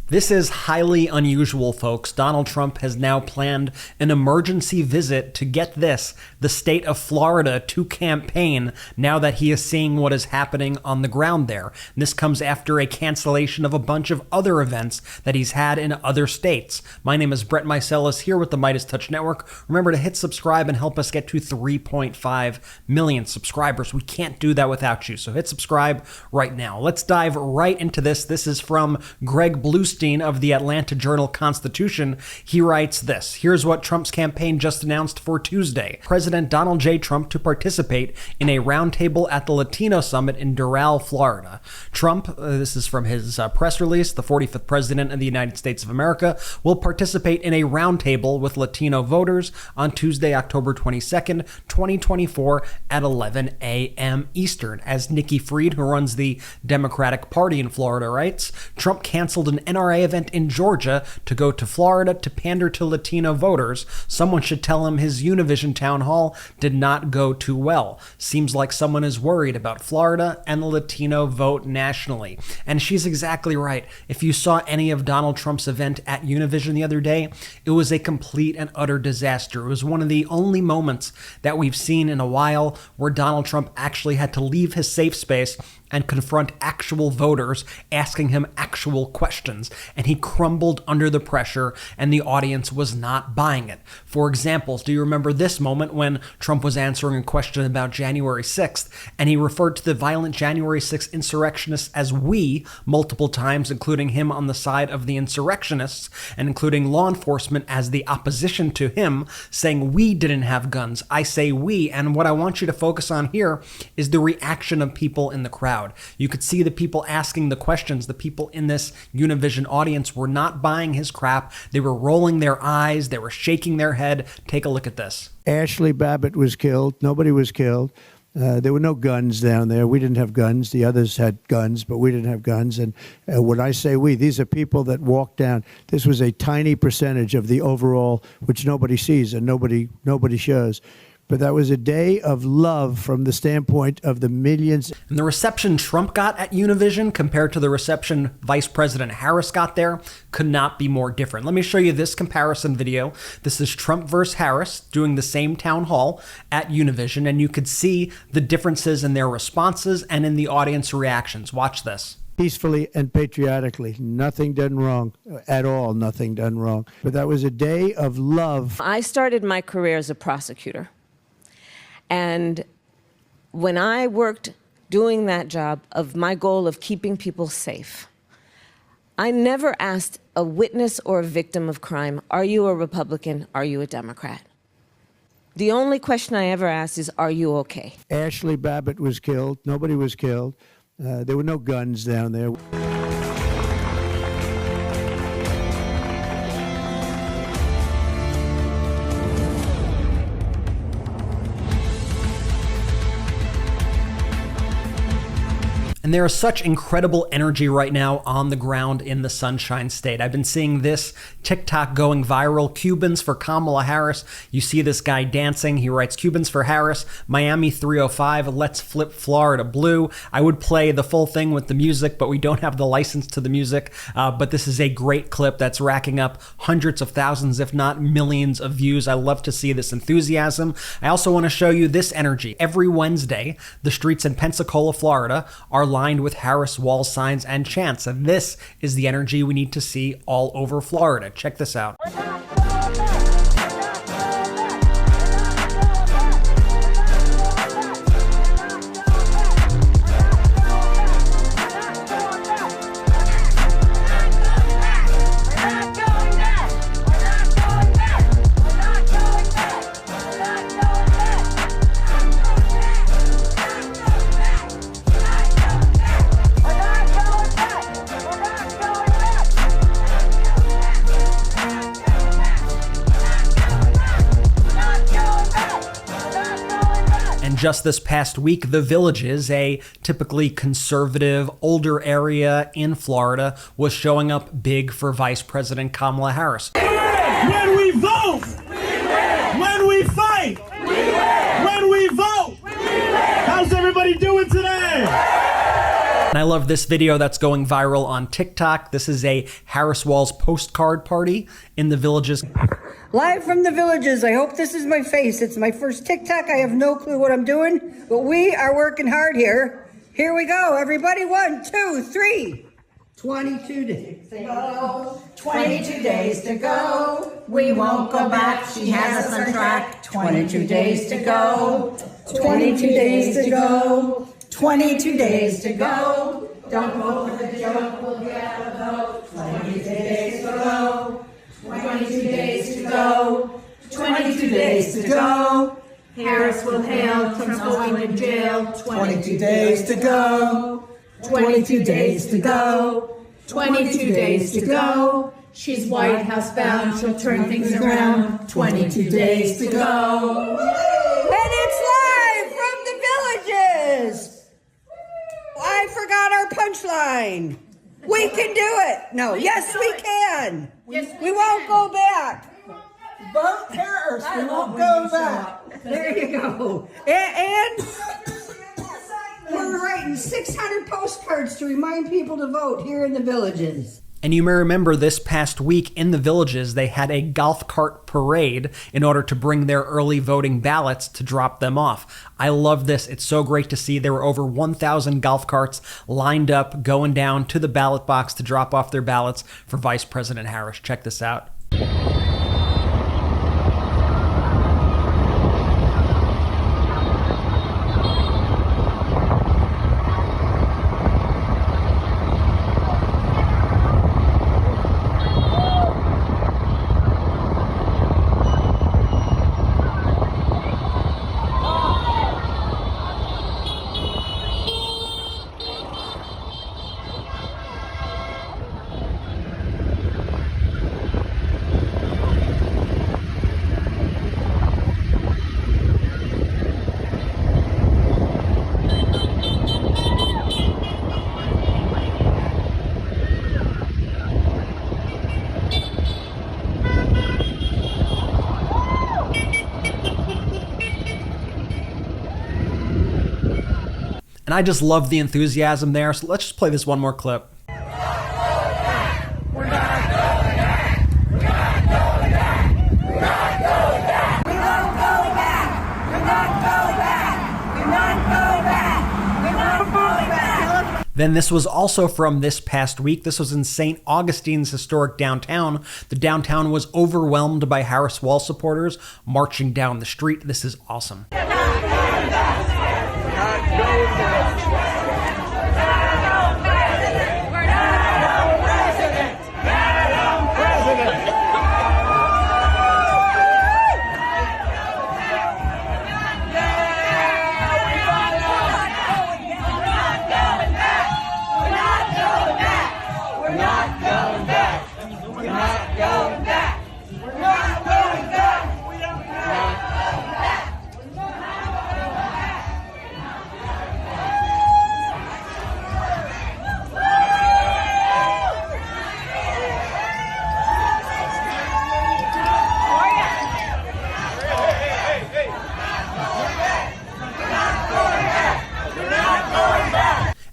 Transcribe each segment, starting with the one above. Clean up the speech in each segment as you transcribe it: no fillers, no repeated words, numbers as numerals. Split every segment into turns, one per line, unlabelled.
This is highly unusual, folks. Donald Trump has now planned an emergency visit to, get this, the state of Florida to campaign now that he is seeing what is happening on the ground there. And this comes after a cancellation of a bunch of other events that he's had in other states. My name is Brett Meiselas here with the MeidasTouch Network. Remember to hit subscribe and help us get to 3.5 million subscribers. We can't do that without you, so hit subscribe right now. Let's dive right into this. This is from Greg Bluestein of the Atlanta Journal-Constitution. He writes this. Here's what Trump's campaign just announced for Tuesday. President Donald J. Trump to participate in a roundtable at the Latino Summit in Doral, Florida. Trump, this is from his press release, the 45th President of the United States of America, will participate in a roundtable with Latino voters on Tuesday, October 22nd, 2024 at 11 a.m. Eastern. As Nikki Fried, who runs the Democratic Party in Florida, writes, Trump canceled an NRA event in Georgia to go to Florida to pander to Latino voters. Someone should tell him his Univision town hall did not go too well. Seems like someone is worried about Florida and the Latino vote nationally. And she's exactly right. If you saw any of Donald Trump's event at Univision the other day, it was a complete and utter disaster. It was one of the only moments that we've seen in a while where Donald Trump actually had to leave his safe space and confront actual voters asking him actual questions. And he crumbled under the pressure, and the audience was not buying it. For example, do you remember this moment when Trump was answering a question about January 6th, and he referred to the violent January 6th insurrectionists as we multiple times, including him on the side of the insurrectionists, and including law enforcement as the opposition to him, saying we didn't have guns. I say we, and what I want you to focus on here is the reaction of people in the crowd. You could see the people asking the questions. The people in this Univision audience were not buying his crap. They were rolling their eyes. They were shaking their head. Take a look at this.
Ashley Babbitt was killed. Nobody was killed. There were no guns down there. We didn't have guns. The others had guns, but we didn't have guns. And when I say we, these are people that walked down. This was a tiny percentage of the overall, which nobody sees and nobody shows. But that was a day of love from the standpoint of the millions.
And the reception Trump got at Univision compared to the reception Vice President Harris got there could not be more different. Let me show you this comparison video. This is Trump versus Harris doing the same town hall at Univision, and you could see the differences in their responses and in the audience reactions. Watch this.
Peacefully and patriotically. Nothing done wrong at all. Nothing done wrong. But that was a day of love.
I started my career as a prosecutor. And when I worked doing that job of my goal of keeping people safe, I never asked a witness or a victim of crime, are you a Republican? Are you a Democrat? The only question I ever asked is, are you okay?
Ashley Babbitt was killed. Nobody was killed. There were no guns down there.
And there is such incredible energy right now on the ground in the Sunshine State. I've been seeing this TikTok going viral. Cubans for Kamala Harris. You see this guy dancing. He writes, Cubans for Harris, Miami 305, let's flip Florida blue. I would play the full thing with the music, but we don't have the license to the music. But this is a great clip that's racking up hundreds of thousands, if not millions of views. I love to see this enthusiasm. I also want to show you this energy. Every Wednesday, the streets in Pensacola, Florida are lined with Harris wall signs and chants. And this is the energy we need to see all over Florida. Check this out. Just this past week, The Villages, a typically conservative, older area in Florida, was showing up big for Vice President Kamala Harris.
When we vote, we win. When we fight, we win. When we vote, we win. How's everybody doing today?
And I love this video that's going viral on TikTok. This is a Harris Walls postcard party in the Villages.
Live from the Villages. I hope this is my face. It's my first TikTok. I have no clue what I'm doing, but we are working hard here. Here we go, everybody. 1, 2, 3. 22 days to go. 22 days to go. We won't go back. She has us on track. 22 days to go. 22 days to go. 22 days to go. Don't vote for the joke. We'll get a vote. 22 days to go. 22 days to go. 22 days to go. Harris will hail. Trump's going to jail. 22 days to go. 22 days to go. 22 days to go. She's White House bound. She'll turn things around. 22 days to go. And it's live from the Villages. I forgot our punchline. We can do it. No, yes, we can. We won't go back. Vote Harris. We won't go back. There you go. And we're writing 600 postcards to remind people to vote here in the Villages.
And you may remember this past week in the Villages, they had a golf cart parade in order to bring their early voting ballots to drop them off. I love this. It's so great to see. There were over 1,000 golf carts lined up, going down to the ballot box to drop off their ballots for Vice President Harris. Check this out. And I just love the enthusiasm there. So let's just play this one more clip. Then this was also from this past week. This was in St. Augustine's historic downtown. The downtown was overwhelmed by Harris Wall supporters marching down the street. This is awesome.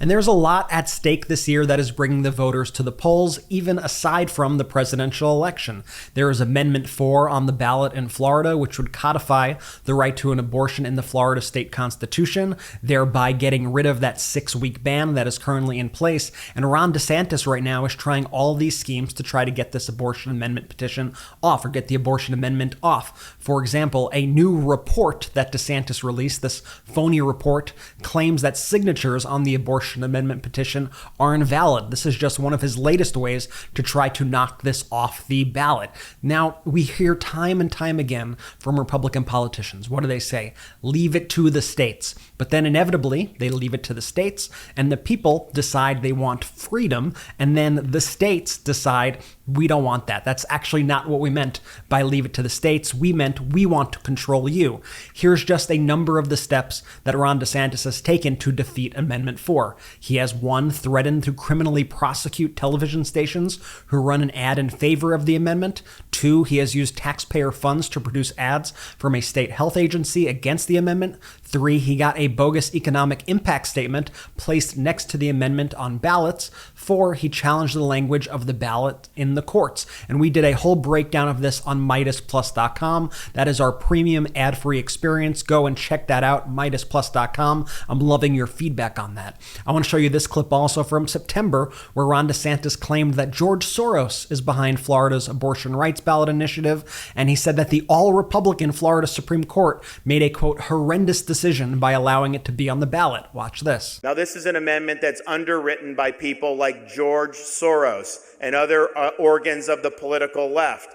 And there's a lot at stake this year that is bringing the voters to the polls, even aside from the presidential election. There is Amendment 4 on the ballot in Florida, which would codify the right to an abortion in the Florida state constitution, thereby getting rid of that 6-week ban that is currently in place. And Ron DeSantis right now is trying all these schemes to try to get this abortion amendment petition off, or get the abortion amendment off. For example, a new report that DeSantis released, this phony report, claims that signatures on the abortion amendment petition are invalid. This is just one of his latest ways to try to knock this off the ballot. Now, we hear time and time again from Republican politicians. What do they say? Leave it to the states. But then inevitably, they leave it to the states, and the people decide they want freedom, and then the states decide we don't want that. That's actually not what we meant by leave it to the states. We meant we want to control you. Here's just a number of the steps that Ron DeSantis has taken to defeat Amendment 4. He has 1, threatened to criminally prosecute television stations who run an ad in favor of the amendment. 2, he has used taxpayer funds to produce ads from a state health agency against the amendment. 3, he got a bogus economic impact statement placed next to the amendment on ballots. 4, he challenged the language of the ballot in the courts. And we did a whole breakdown of this on MeidasPlus.com. That is our premium ad-free experience. Go and check that out, MeidasPlus.com. I'm loving your feedback on that. I want to show you this clip also from September, where Ron DeSantis claimed that George Soros is behind Florida's abortion rights ballot initiative. And he said that the all-Republican Florida Supreme Court made a, quote, horrendous decision by allowing it to be on the ballot. Watch this.
Now, this is an amendment that's underwritten by people like George Soros and other organs of the political left.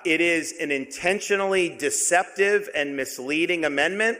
It is an intentionally deceptive and misleading amendment.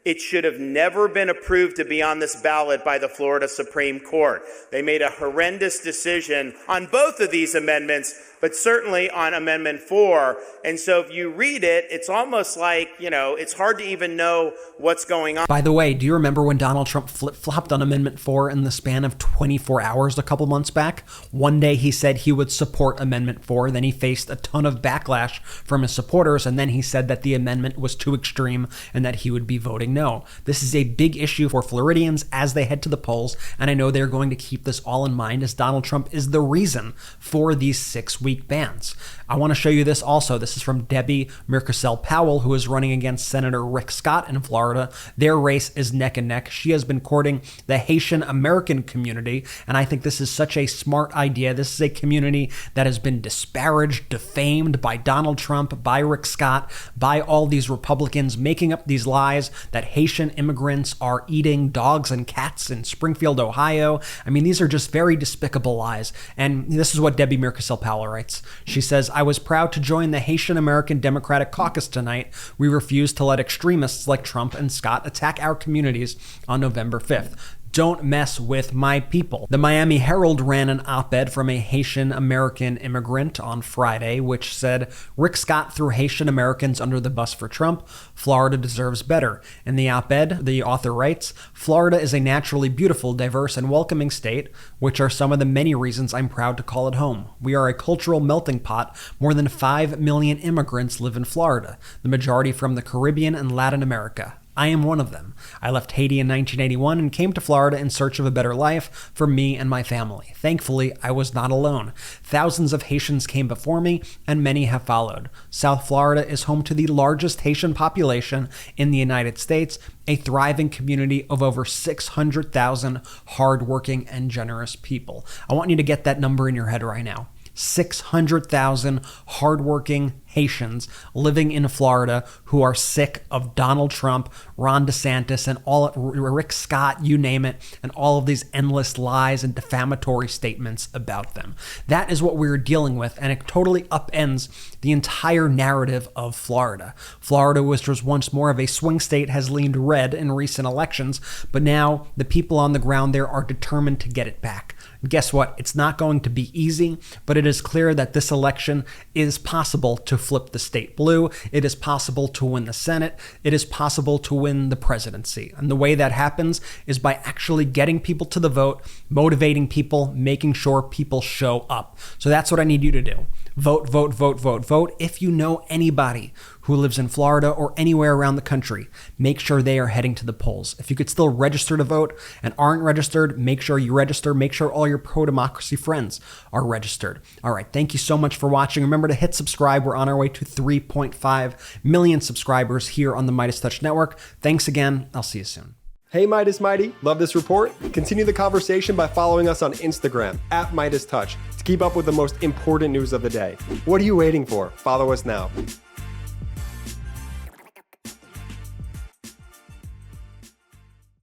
It should have never been approved to be on this ballot by the Florida Supreme Court. They made a horrendous decision on both of these amendments, but certainly on Amendment 4. And so if you read it, it's almost like, it's hard to even know what's going on.
By the way, do you remember when Donald Trump flip-flopped on Amendment 4 in the span of 24 hours a couple months back? One day he said he would support Amendment 4, then he faced a ton of backlash from his supporters, and then he said that the amendment was too extreme and that he would be voting no. This is a big issue for Floridians as they head to the polls, and I know they're going to keep this all in mind as Donald Trump is the reason for these 6-week bans. I want to show you this also. This is from Debbie Meiselas Powell, who is running against Senator Rick Scott in Florida. Their race is neck and neck. She has been courting the Haitian American community, and I think this is such a smart idea. This is a community that has been disparaged, defamed by Donald Trump, by Rick Scott, by all these Republicans making up these lies that Haitian immigrants are eating dogs and cats in Springfield, Ohio. I mean, these are just very despicable lies. And this is what Debbie Meiselas Powell writes. She says, I was proud to join the Haitian American Democratic Caucus tonight. We refuse to let extremists like Trump and Scott attack our communities on November 5th. Don't mess with my people. The Miami Herald ran an op-ed from a Haitian American immigrant on Friday, which said, Rick Scott threw Haitian Americans under the bus for Trump. Florida deserves better. In the op-ed, the author writes, Florida is a naturally beautiful, diverse, and welcoming state, which are some of the many reasons I'm proud to call it home. We are a cultural melting pot. More than 5 million immigrants live in Florida, the majority from the Caribbean and Latin America. I am one of them. I left Haiti in 1981 and came to Florida in search of a better life for me and my family. Thankfully, I was not alone. Thousands of Haitians came before me, and many have followed. South Florida is home to the largest Haitian population in the United States, a thriving community of over 600,000 hardworking and generous people. I want you to get that number in your head right now. 600,000 hardworking Haitians living in Florida who are sick of Donald Trump, Ron DeSantis, and all Rick Scott, you name it, and all of these endless lies and defamatory statements about them. That is what we're dealing with, and it totally upends the entire narrative of Florida. Florida, which was once more of a swing state, has leaned red in recent elections, but now the people on the ground there are determined to get it back. Guess what? It's not going to be easy, but it is clear that this election is possible to flip the state blue. It is possible to win the Senate. It is possible to win the presidency. And the way that happens is by actually getting people to the vote, motivating people, making sure people show up. So that's what I need you to do. Vote, vote, vote, vote, vote. If you know anybody who lives in Florida or anywhere around the country, make sure they are heading to the polls. If you could still register to vote and aren't registered, make sure you register. Make sure all your pro-democracy friends are registered. All right, thank you so much for watching. Remember to hit subscribe. We're on our way to 3.5 million subscribers here on the MeidasTouch Network. Thanks again. I'll see you soon.
Hey Meidas Mighty, love this report? Continue the conversation by following us on Instagram @MeidasTouch to keep up with the most important news of the day. What are you waiting for? Follow us now.